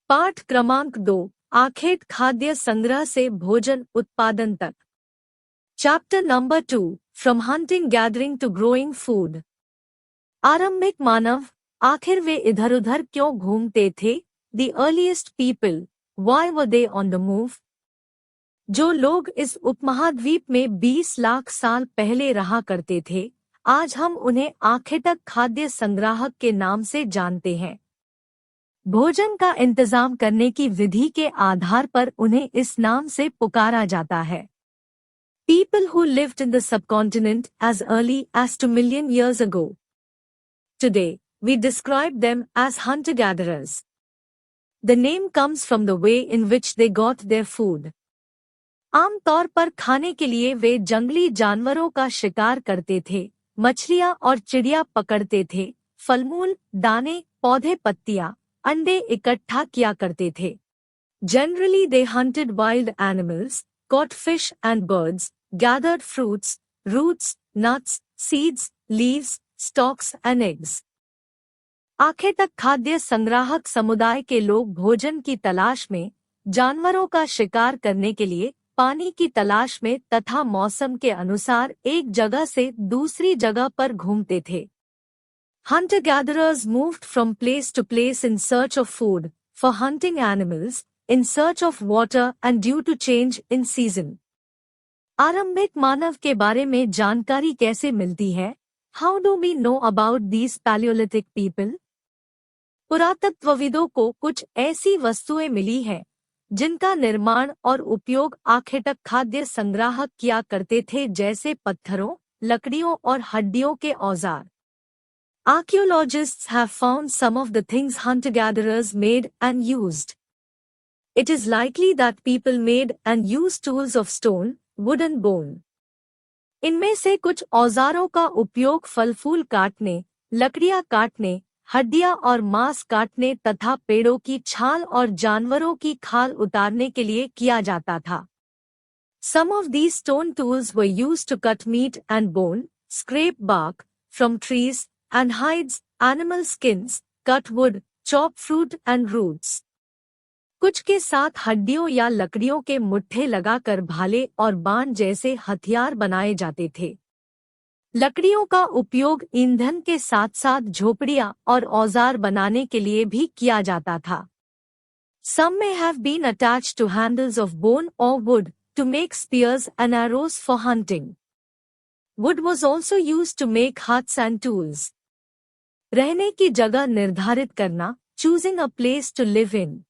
पाठ क्रमांक 2 आखेट खाद्य संग्रह से भोजन उत्पादन तक। Chapter number 2 from hunting gathering to growing food. आरंभिक मानव आखिर वे इधर उधर क्यों घूमते थे? The earliest people why were they on the move. जो लोग इस उपमहाद्वीप में 20 लाख साल पहले रहा करते थे, आज हम उन्हें आखेटक खाद्य संग्राहक के नाम से जानते हैं। भोजन का इंतजाम करने की विधि के आधार पर उन्हें इस नाम से पुकारा जाता है। People who lived in the subcontinent as early as 2 million years ago. Today, we describe them as hunter-gatherers. The name comes from the way in which they got their food. आमतौर पर खाने के लिए वे जंगली जानवरों का शिकार करते थे, मछलियां और चिड़िया पकड़ते थे, फलमूल, दाने, पौधे, पत्तियां, अंडे इकट्ठा किया करते थे। Generally they hunted wild animals, caught fish and birds, gathered fruits, roots, nuts, seeds, leaves, stalks and eggs. आखेटक खाद्य संग्राहक समुदाय के लोग भोजन की तलाश में, जानवरों का शिकार करने के लिए, पानी की तलाश में तथा मौसम के अनुसार एक जगह से दूसरी जगह पर घूमते थे। Hunter-gatherers moved from place to place in search of food, for hunting animals, in search of water and due to change in season. आरंभिक मानव के बारे में जानकारी कैसे मिलती है? How do we know about these Paleolithic people? पुरातत्वविदों को कुछ ऐसी वस्तुएं मिली हैं, जिनका निर्माण और उपयोग आखेटक खाद्य संग्राहक किया करते थे, जैसे पत्थरों, लकड़ियों और हड्डियों के औजार। Archaeologists have found some of the things hunter-gatherers made and used. It is likely that people made and used tools of stone, wood and bone. इनमें से कुछ औजारों का उपयोग फल-फूल काटने, लकड़ियां काटने, हड्डियां और मांस काटने तथा पेड़ों की छाल और जानवरों की खाल उतारने के लिए किया जाता था। Some of these stone tools were used to cut meat and bone, scrape bark from trees, and hides, animal skins, cut wood, chop fruit and roots. कुछ के साथ हड्डियों या लकड़ियों के मुट्ठे लगाकर भाले और बाण जैसे हथियार बनाए जाते थे। लकड़ियों का उपयोग ईंधन के साथ साथ झोपड़ियां और औजार बनाने के लिए भी किया जाता था। Some may have been attached to handles of bone or wood to make spears and arrows for hunting. Wood was also used to make huts and tools. रहने की जगह निर्धारित करना, choosing a place to live in.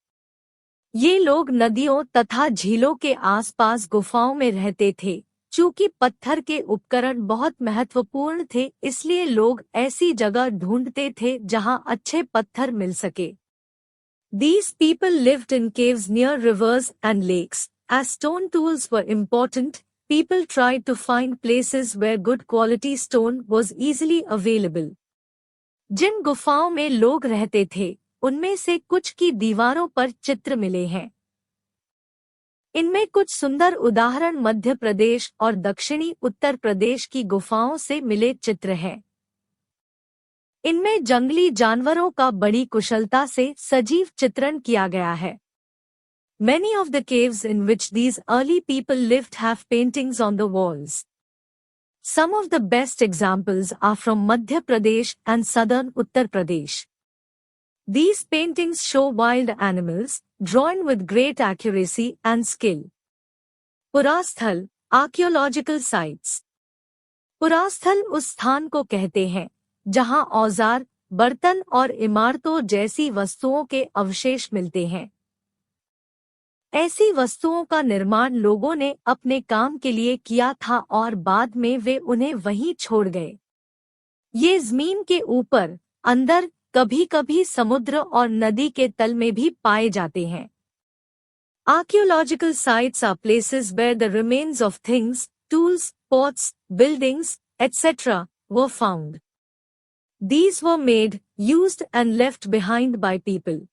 ये लोग नदियों तथा झीलों के आसपास गुफाओं में रहते थे। चूंकि पत्थर के उपकरण बहुत महत्वपूर्ण थे, इसलिए लोग ऐसी जगह ढूंढते थे जहां अच्छे पत्थर मिल सके। These people lived in caves near rivers and lakes. As stone tools were important, people tried to find places where good quality stone was easily available. जिन गुफाओं में लोग रहते थे, उनमें से कुछ की दीवारों पर चित्र मिले हैं। इनमें कुछ सुंदर उदाहरण मध्य प्रदेश और दक्षिणी उत्तर प्रदेश की गुफाओं से मिले चित्र हैं। इनमें जंगली जानवरों का बड़ी कुशलता से सजीव चित्रण किया गया है। Many of the caves in which these early people lived have paintings on the walls. Some of the best examples are from Madhya Pradesh and southern Uttar Pradesh. These paintings show wild animals, drawn with great accuracy and skill. पुरास्थल, archaeological sites. पुरास्थल उस स्थान को कहते हैं, जहां औजार, बर्तन और इमारतों जैसी वस्तुओं के अवशेष मिलते हैं। ऐसी वस्तुओं का निर्माण लोगों ने अपने काम के लिए किया था और बाद में वे उन्हें वहीं छोड़ गए। ये जमीन के ऊपर, अंदर, कभी-कभी समुद्र और नदी के तल में भी पाए जाते हैं। Archaeological sites are places where the remains of things, tools, pots, buildings, etc. were found. These were made, used and left behind by people.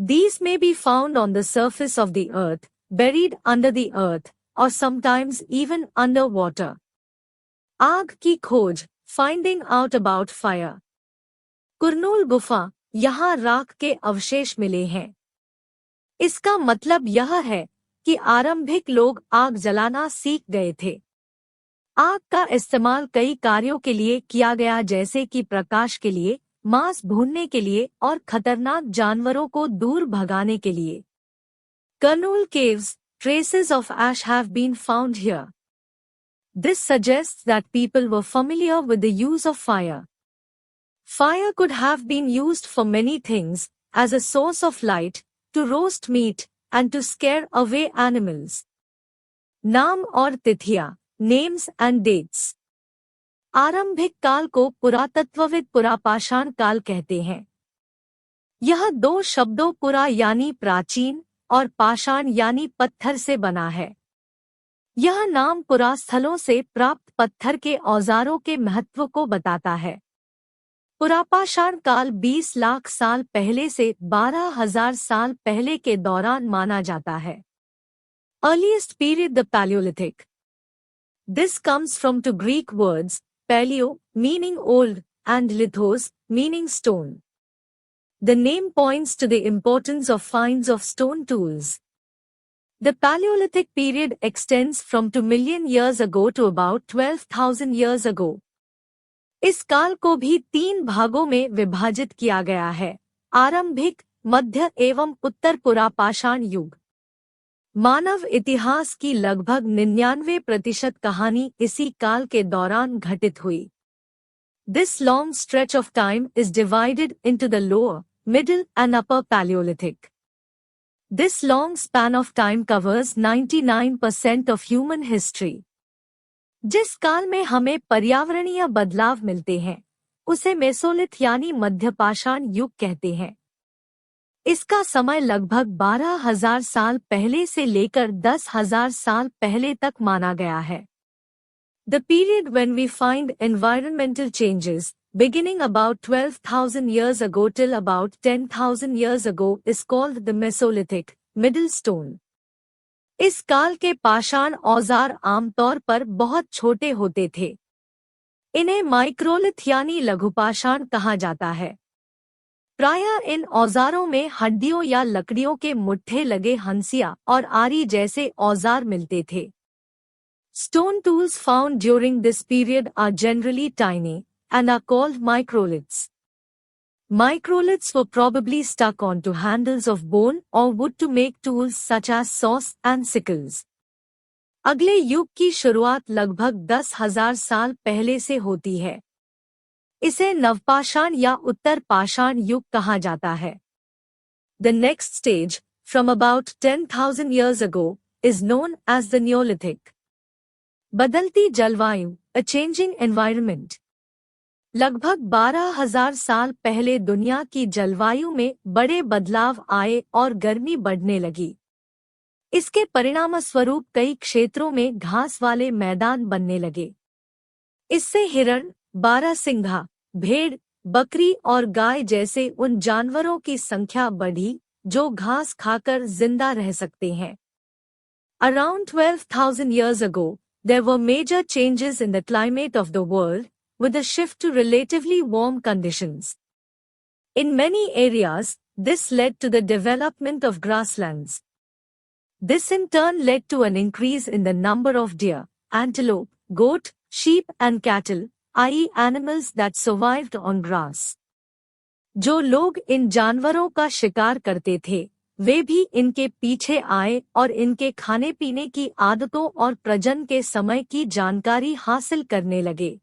These may be found on the surface of the earth, buried under the earth, or sometimes even under water. आग की खोज, finding out about fire. Kurnool गुफा, यहाँ राख के अवशेष मिले हैं। इसका मतलब यह है कि आरंभिक लोग आग जलाना सीख गए थे। आग का इस्तेमाल कई कार्यों के लिए किया गया, जैसे कि प्रकाश के लिए, मांस भूनने के लिए और खतरनाक जानवरों को दूर भगाने के लिए। Kurnool caves, traces of ash have been found here. This suggests that people were familiar with the use of fire. Fire could have been used for many things, as a source of light, to roast meat, and to scare away animals. नाम और तिथियां, names and dates. आरंभिक काल को पुरातत्वविद पुरापाषाण काल कहते हैं। यह दो शब्दों पुरा यानी प्राचीन और पाषाण यानी पत्थर से बना है। यह नाम पुरास्थलों से प्राप्त पत्थर के औजारों के महत्व को बताता है। पुरापाषाण काल 20 लाख साल पहले से 12,000 साल पहले के दौरान माना जाता है। Earliest period, the Paleolithic. This comes from two Greek words, paleo meaning old and lithos meaning stone. The name points to the importance of finds of stone tools. The Paleolithic period extends from 2 million years ago to about 12,000 years ago. इस काल को भी 3 भागों में विभाजित किया गया है: आरंभिक, मध्य एवं उत्तर पुरापाषाण युग। मानव इतिहास की लगभग 99% कहानी इसी काल के दौरान घटित हुई। This long stretch of time is divided into the lower, middle and upper Paleolithic. This long span of time covers 99% of human history. जिस काल में हमें पर्यावरणीय बदलाव मिलते हैं, उसे मेसोलिथ यानी मध्यपाषाण युग कहते हैं। इसका समय लगभग 12,000 साल पहले से लेकर 10,000 साल पहले तक माना गया है। The period when we find environmental changes, beginning about 12,000 years ago till about 10,000 years ago, is called the Mesolithic, Middle Stone. इस काल के पाषाण औजार आमतौर पर बहुत छोटे होते थे। इन्हें माइक्रोलिथ यानी लघुपाषाण कहा जाता है। प्रायः इन औजारों में हड्डियों या लकड़ियों के मुट्ठे लगे हंसिया और आरी जैसे औजार मिलते थे। Stone tools found during this period are generally tiny and are called microliths. Microliths were probably stuck onto handles of bone or wood to make tools such as saws and sickles. अगले युग की शुरुआत लगभग 10,000 साल पहले से होती है। इसे नवपाषाण या उत्तर पाषाण युग कहा जाता है। The next stage, from about 10,000 years ago, is known as the Neolithic. बदलती जलवायु, a changing environment. लगभग 12,000 साल पहले दुनिया की जलवायु में बड़े बदलाव आए और गर्मी बढ़ने लगी। इसके परिणामस्वरूप कई क्षेत्रों में घास वाले मैदान बनने लगे। इससे हिरण, बारहसिंघा, भेड़, बकरी और गाय जैसे उन जानवरों की संख्या बढ़ी जो घास खाकर जिंदा रह सकते हैं। Around 12,000 years ago, there were major changes in the climate of the world, with a shift to relatively warm conditions. In many areas, this led to the development of grasslands. This in turn led to an increase in the number of deer, antelope, goat, sheep and cattle, i.e. animals that survived on grass. जो लोग इन जानवरों का शिकार करते थे, वे भी इनके पीछे आए और इनके खाने पीने की आदतों और प्रजनन के समय की जानकारी हासिल करने लगे।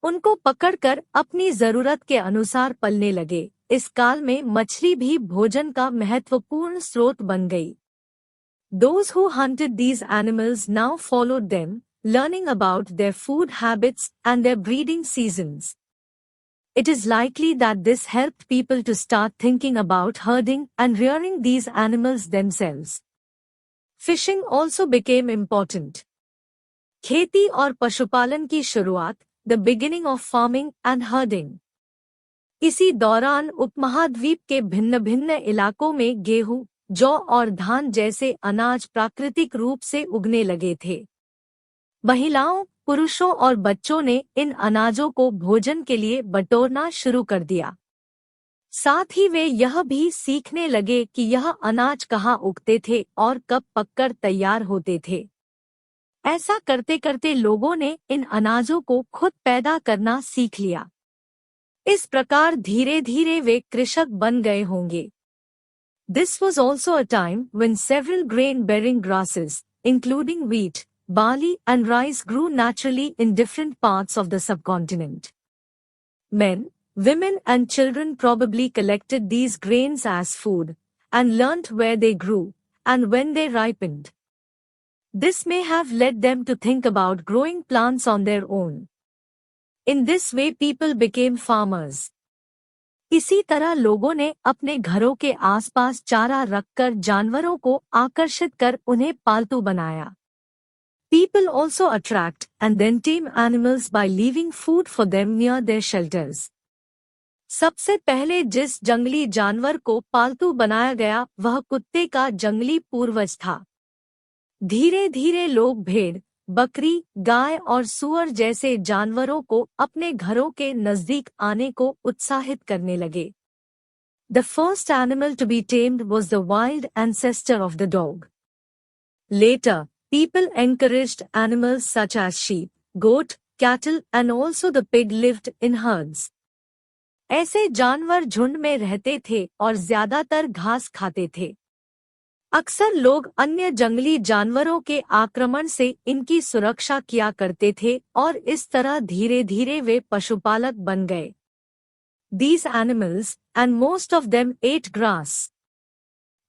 उनको पकड़कर अपनी जरूरत के अनुसार पलने लगे। इस काल में मछली भी भोजन का महत्वपूर्ण स्रोत बन गई। Those who hunted these animals now followed them, learning about their food habits and their breeding seasons. It is likely that this helped people to start thinking about herding and rearing these animals themselves. Fishing also became important. खेती और पशुपालन की शुरुआत, the beginning of farming and herding. इसी दौरान उपमहाद्वीप के भिन्न भिन्न इलाकों में गेहूं, जौ और धान जैसे अनाज प्राकृतिक रूप से उगने लगे थे। महिलाओं, पुरुषों और बच्चों ने इन अनाजों को भोजन के लिए बटोरना शुरू कर दिया। साथ ही वे यह भी सीखने लगे कि यह अनाज कहाँ उगते थे और कब पककर तैयार होते थे। ऐसा करते करते लोगों ने इन अनाजों को खुद पैदा करना सीख लिया। इस प्रकार धीरे धीरे वे कृषक बन गए होंगे। This was also a time when several grain-bearing grasses, including wheat, barley and rice grew naturally in different parts of the subcontinent. Men, women and children probably collected these grains as food, and learnt where they grew, and when they ripened. This may have led them to think about growing plants on their own. In this way people became farmers. इसी तरह लोगों ने अपने घरों के आसपास चारा रखकर जानवरों को आकर्षित कर उन्हें पालतू बनाया। People also attract and then tame animals by leaving food for them near their shelters. सबसे पहले जिस जंगली जानवर को पालतू बनाया गया वह कुत्ते का जंगली पूर्वज था। धीरे धीरे लोग भेड़, बकरी, गाय और सूअर जैसे जानवरों को अपने घरों के नजदीक आने को उत्साहित करने लगे। The first animal to be tamed was the wild ancestor of the dog. Later, people encouraged animals such as sheep, goat, cattle and also the pig lived in herds. ऐसे जानवर झुंड में रहते थे और ज्यादातर घास खाते थे। अक्सर लोग अन्य जंगली जानवरों के आक्रमण से इनकी सुरक्षा किया करते थे और इस तरह धीरे धीरे वे पशुपालक बन गए। These animals, and most of them ate grass.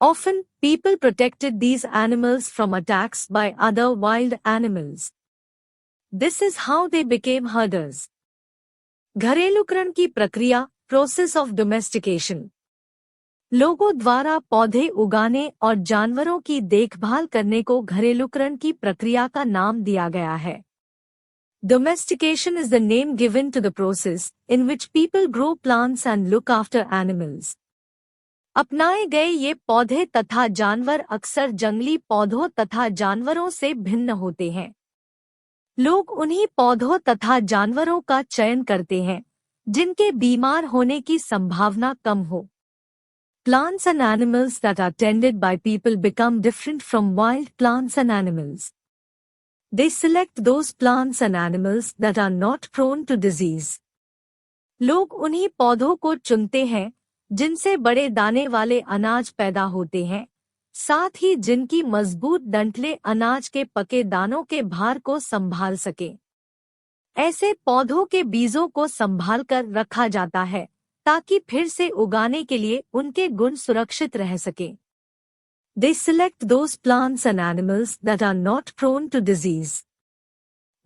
Often, people protected these animals from attacks by other wild animals. This is how they became herders. घरेलूकरण की प्रक्रिया, process of domestication. लोगों द्वारा पौधे उगाने और जानवरों की देखभाल करने को घरेलूकरण की प्रक्रिया का नाम दिया गया है। Domestication is the name given to the process in which people grow plants and look after animals. अपनाए गए ये पौधे तथा जानवर अक्सर जंगली पौधों तथा जानवरों से भिन्न होते हैं। लोग उन्हीं पौधों तथा जानवरों का चयन करते हैं जिनके बीमार होने की संभावना कम हो। Plants and animals that are tended by people become different from wild plants and animals. They select those plants and animals that are not prone to disease. लोग उन्हीं पौधों को चुनते हैं जिनसे बड़े दाने वाले अनाज पैदा होते हैं, साथ ही जिनकी मजबूत डंठलें अनाज के पके दानों के भार को संभाल सके। ऐसे पौधों के बीजों को संभाल कर रखा जाता है ताकि फिर से उगाने के लिए उनके गुण सुरक्षित रह सके। They select those plants and animals that are not prone to disease.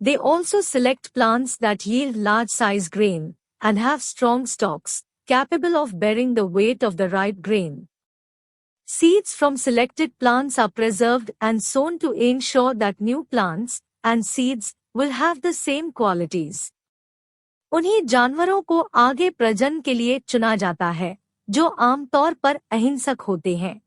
They also select plants that yield large-size grain and have strong stalks, capable of bearing the weight of the ripe grain. Seeds from selected plants are preserved and sown to ensure that new plants and seeds will have the same qualities. उन्हीं जानवरों को आगे प्रजनन के लिए चुना जाता है जो आमतौर पर अहिंसक होते हैं।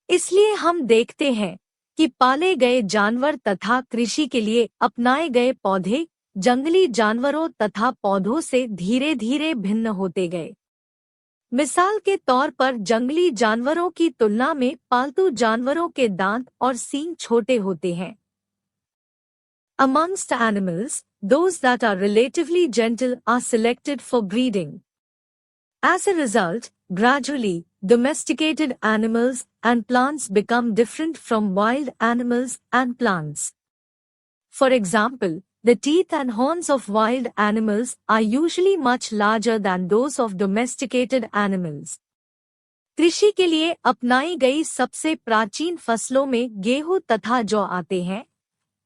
इसलिए हम देखते हैं कि पाले गए जानवर तथा कृषि के लिए अपनाए गए पौधे जंगली जानवरों तथा पौधों से धीरे धीरे भिन्न होते गए। मिसाल के तौर पर जंगली जानवरों की तुलना में पालतू जानवरों के दांत और सींग छोटे होते हैं। Amongst animals, those that are relatively gentle are selected for breeding. As a result, gradually, domesticated animals and plants become different from wild animals and plants. For example, the teeth and horns of wild animals are usually much larger than those of domesticated animals. कृषि के लिए अपनाई गई सबसे प्राचीन फसलों में गेहूं तथा जौ आते हैं।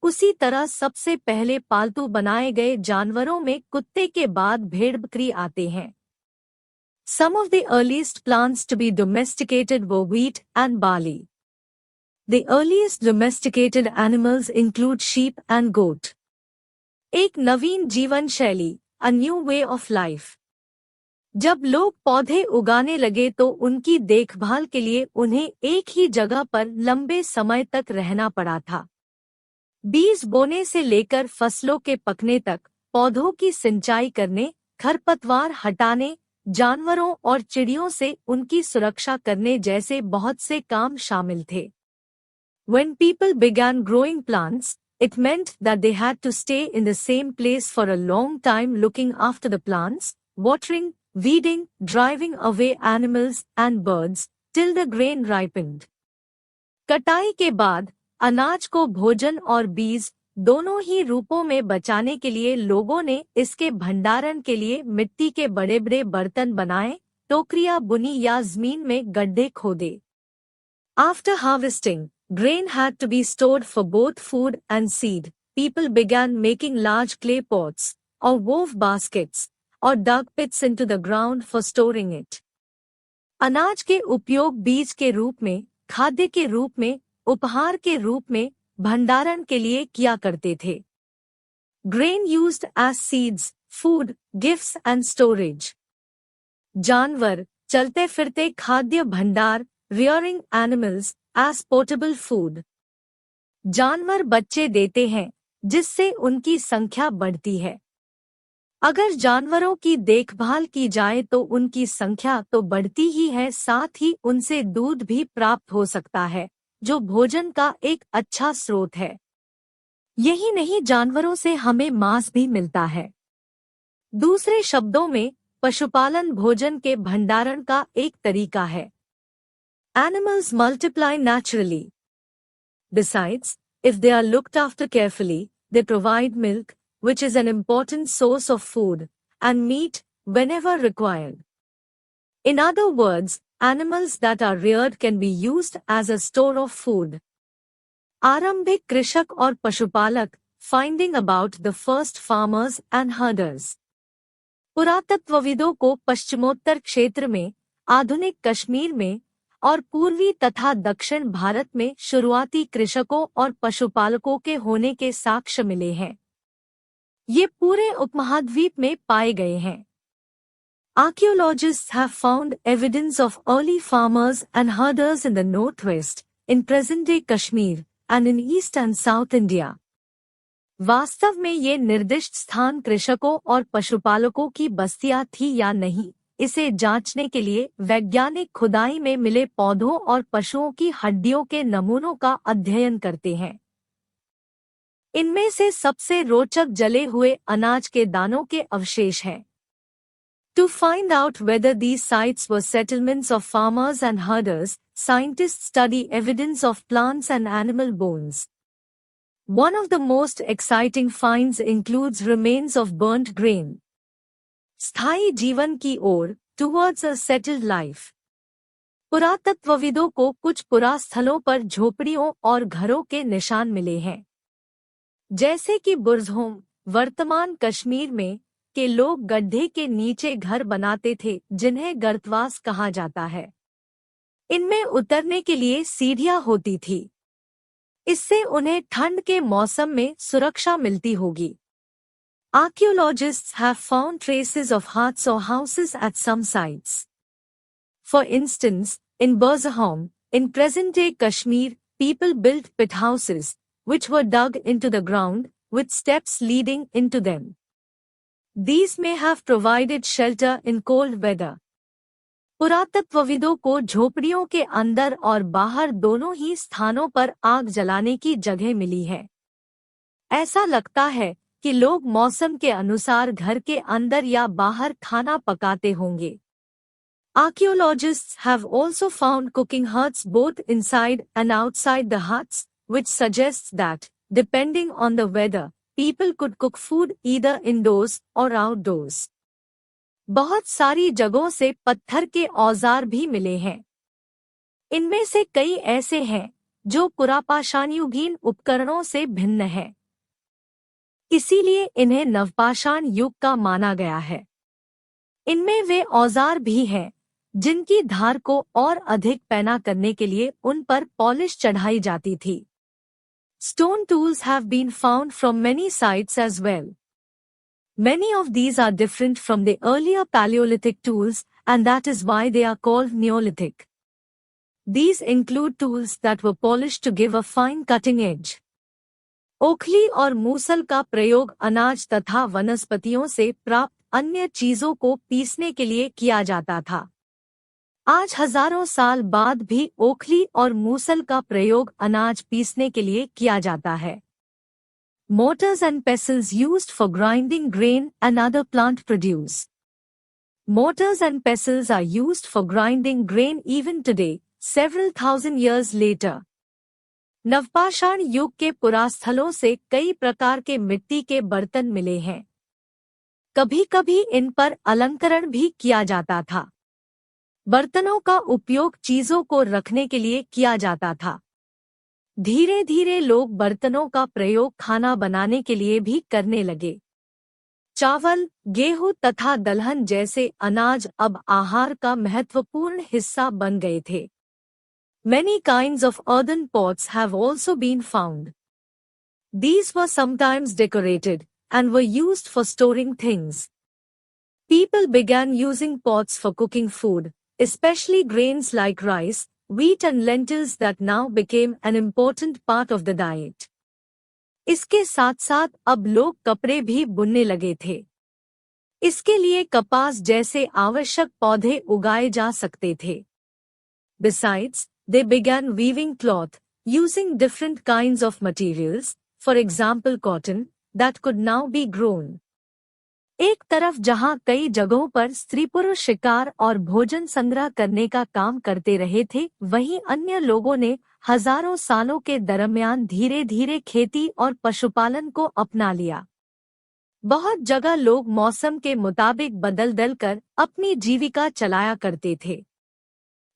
उसी तरह सबसे पहले पालतू बनाए गए जानवरों में कुत्ते के बाद भेड़ बकरी आते हैं। Some of the earliest plants to be domesticated were wheat and barley. The earliest domesticated animals include sheep and goat. एक नवीन जीवन शैली, a new way of life. जब लोग पौधे उगाने लगे तो उनकी देखभाल के लिए उन्हें एक ही जगह पर लंबे समय तक रहना पड़ा था। बीज बोने से लेकर फसलों के पकने तक, पौधों की सिंचाई करने, खरपतवार हटाने, जानवरों और चिड़ियों से उनकी सुरक्षा करने जैसे बहुत से काम शामिल थे। When people began growing plants, it meant that they had to stay in the same place for a long time looking after the plants, watering, weeding, driving away animals and birds, till the grain ripened. कटाई के बाद अनाज को भोजन और बीज दोनों ही रूपों में बचाने के लिए लोगों ने इसके भंडारण के लिए मिट्टी के बड़े बड़े बर्तन बनाए, टोकरियां बुनी या जमीन में गड्ढे खोदे। After harvesting, grain had to be stored for both food and seed. People began making large clay pots, or wove baskets, or dug pits into the ground for storing it. अनाज के उपयोग बीज के रूप में, खाद्य के रूप में, उपहार के रूप में, भंडारण के लिए किया करते थे। Grain used as seeds, food, gifts and storage. जानवर, चलते फिरते खाद्य भंडार, rearing animals as portable food. जानवर बच्चे देते हैं, जिससे उनकी संख्या बढ़ती है। अगर जानवरों की देखभाल की जाए तो उनकी संख्या तो बढ़ती ही है, साथ ही उनसे दूध भी प्राप्त हो सकता है, जो भोजन का एक अच्छा स्रोत है। यही नहीं, जानवरों से हमें मांस भी मिलता है। दूसरे शब्दों में, पशुपालन भोजन के भंडारण का एक तरीका है। Animals multiply naturally. Besides, if they are looked after carefully, they provide milk, which is an important source of food, and meat whenever required. In other words, animals that are reared can be used as a store of food. आरंभिक कृषक और पशुपालक, finding about the first farmers and herders. पुरातत्वविदों को पश्चिमोत्तर क्षेत्र में, आधुनिक कश्मीर में और पूर्वी तथा दक्षिण भारत में शुरुआती कृषकों और पशुपालकों के होने के साक्ष्य मिले हैं। ये पूरे उपमहाद्वीप में पाए गए हैं। Archaeologists have found evidence of early farmers and herders in the northwest, in present-day Kashmir, and in east and south India. वास्तव में ये निर्दिष्ट स्थान कृषकों और पशुपालकों की बस्तियां थी या नहीं, इसे जांचने के लिए वैज्ञानिक खुदाई में मिले पौधों और पशुओं की हड्डियों के नमूनों का अध्ययन करते हैं। इनमें से सबसे रोचक जले हुए अनाज के दानों के अवशेष हैं। To find out whether these sites were settlements of farmers and herders, scientists study evidence of plants and animal bones. One of the most exciting finds includes remains of burnt grain. स्थायी जीवन की ओर, towards a settled life. पुरातत्वविदों को कुछ पुरास्थलों पर झोपड़ियों और घरों के निशान मिले हैं, जैसे कि बुर्ज़होम, वर्तमान कश्मीर में, के लोग गड्ढे के नीचे घर बनाते थे जिन्हें गर्तवास कहा जाता है। इनमें उतरने के लिए सीढ़ियां होती थी। इससे उन्हें ठंड के मौसम में सुरक्षा मिलती होगी। Archaeologists have found traces of huts or houses at some sites. For instance, in Burzahom, in present-day Kashmir, people built pit houses, which were dug into the ground, with steps leading into them. These may have provided shelter in cold weather. पुरातत्वविदों को झोपड़ियों के अंदर और बाहर दोनों ही स्थानों पर आग जलाने की जगह मिली है। ऐसा लगता है कि लोग मौसम के अनुसार घर के अंदर या बाहर खाना पकाते होंगे। Archaeologists have also found cooking huts both inside and outside the huts, which suggests that, depending on the weather, people could cook food either indoors or outdoors. बहुत सारी जगहों से पत्थर के औजार भी मिले हैं। इनमें से कई ऐसे हैं जो पुरापाषाणयुगीन उपकरणों से भिन्न हैं। इसीलिए इन्हें नवपाषाण युग का माना गया है। इनमें वे औजार भी हैं जिनकी धार को और अधिक पैना करने के लिए उन पर पॉलिश चढ़ाई जाती थी। Stone tools have been found from many sites as well. Many of these are different from the earlier Paleolithic tools, and that is why they are called Neolithic. These include tools that were polished to give a fine cutting edge. ओखली और मूसल का प्रयोग अनाज तथा वनस्पतियों से प्राप्त अन्य चीजों को पीसने के लिए किया जाता था। आज हजारों साल बाद भी ओखली और मूसल का प्रयोग अनाज पीसने के लिए किया जाता है। Mortars and pestles used for grinding grain and other plant produce. Mortars and pestles are used for grinding grain even today, several thousand years later. नवपाषाण युग के पुरास्थलों से कई प्रकार के मिट्टी के बर्तन मिले हैं। कभी कभी इन पर अलंकरण भी किया जाता था। बर्तनों का उपयोग चीजों को रखने के लिए किया जाता था। धीरे धीरे लोग बर्तनों का प्रयोग खाना बनाने के लिए भी करने लगे। चावल, गेहूं तथा दलहन जैसे अनाज अब आहार का महत्वपूर्ण हिस्सा बन गए थे। Many kinds of earthen pots have also been found. These were sometimes decorated and were used for storing things. People began using pots for cooking food, especially grains like rice, wheat and lentils that now became an important part of the diet. इसके साथ साथ अब लोग कपड़े भी बुनने लगे थे। इसके लिए कपास जैसे आवश्यक पौधे उगाए जा सकते थे। Besides, they began weaving cloth, using different kinds of materials, for example cotton, that could now be grown. एक तरफ जहां कई जगहों पर स्त्री पुरुष शिकार और भोजन संग्रह करने का काम करते रहे थे, वहीं अन्य लोगों ने हजारों सालों के दरमियान धीरे धीरे खेती और पशुपालन को अपना लिया। बहुत जगह लोग मौसम के मुताबिक बदल कर अपनी जीविका चलाया करते थे।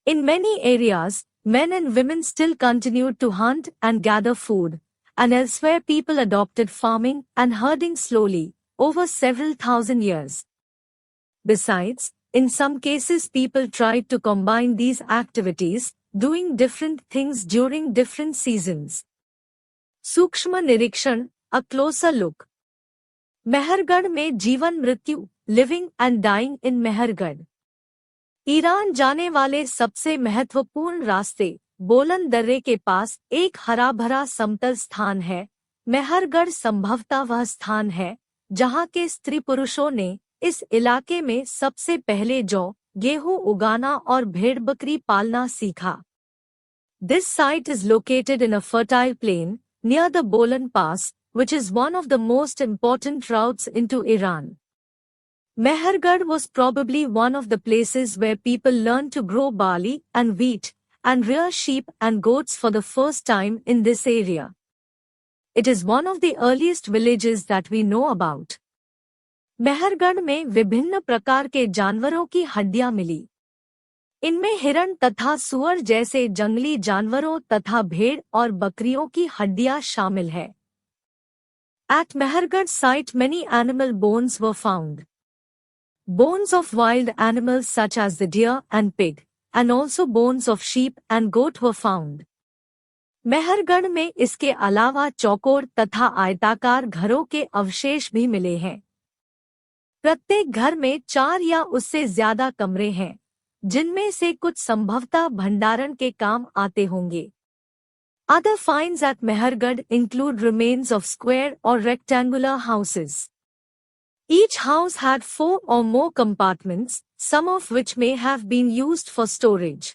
In many areas, men and women still continued to hunt and gather food, and elsewhere people adopted farming and herding slowly, over several thousand years. Besides, in some cases people tried to combine these activities, doing different things during different seasons. सूक्ष्म निरीक्षण, a closer look. Mehrgarh में जीवन मृत्यु, living and dying in Mehrgarh. Iran जाने वाले सबसे महत्वपूर्ण रास्ते बोलन दर्रे के पास एक हरा भरा समतल स्थान है। मेहरगढ़ संभवतः वह स्थान है जहां के स्त्री पुरुषों ने इस इलाके में सबसे पहले जौ, गेहूं उगाना और भेड़ बकरी पालना सीखा। This site is located in a fertile plain near the Bolan Pass, which is one of the most important routes into Iran. Mehergarh was probably one of the places where people learned to grow barley and wheat and rear sheep and goats for the first time in this area. It is one of the earliest villages that we know about. Mehrgarh में विभिन्न प्रकार के जानवरों की हड्डियां मिली। इनमें हिरण तथा सुअर जैसे जंगली जानवरों तथा भेड़ और बकरियों की हड्डियां शामिल है। At Mehergarh site many animal bones were found. Bones of wild animals such as the deer and pig, and also bones of sheep and goat were found. Mehrgarh में इसके अलावा चौकोर तथा आयताकार घरों के अवशेष भी मिले हैं। प्रत्येक घर में 4 या उससे ज्यादा कमरे हैं, जिनमें से कुछ संभवतः भंडारण के काम आते होंगे। Other finds at Mehergarh include remains of square or rectangular houses. Each house had 4 or more compartments, some of which may have been used for storage.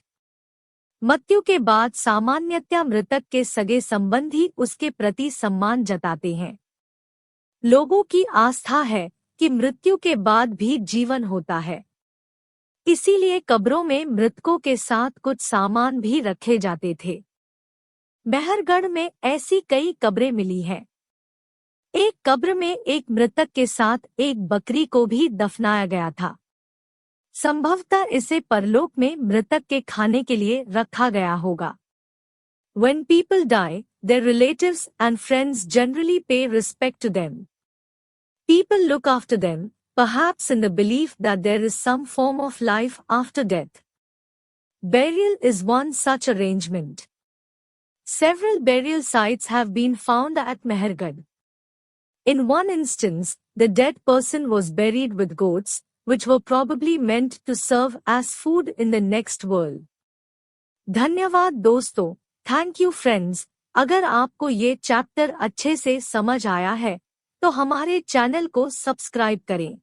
मृत्यु के बाद सामान्यतया मृतक के सगे संबंधी उसके प्रति सम्मान जताते हैं। लोगों की आस्था है कि मृत्यु के बाद भी जीवन होता है। इसीलिए कब्रों में मृतकों के साथ कुछ सामान भी रखे जाते थे। मेहरगढ़ में ऐसी कई कब्रें मिली हैं। एक कब्र में एक मृतक के साथ एक बकरी को भी दफनाया गया था। संभवतः इसे परलोक में मृतक के खाने के लिए रखा गया होगा। When people die, their relatives and friends generally pay respect to them. People look after them, perhaps in the belief that there is some form of life after death. Burial is one such arrangement. Several burial sites have been found at Mehergarh. In one instance, the dead person was buried with goats, which were probably meant to serve as food in the next world. धन्यवाद दोस्तों, thank you friends. अगर आपको ये chapter अच्छे से समझ आया है, तो हमारे चैनल को सब्सक्राइब करें।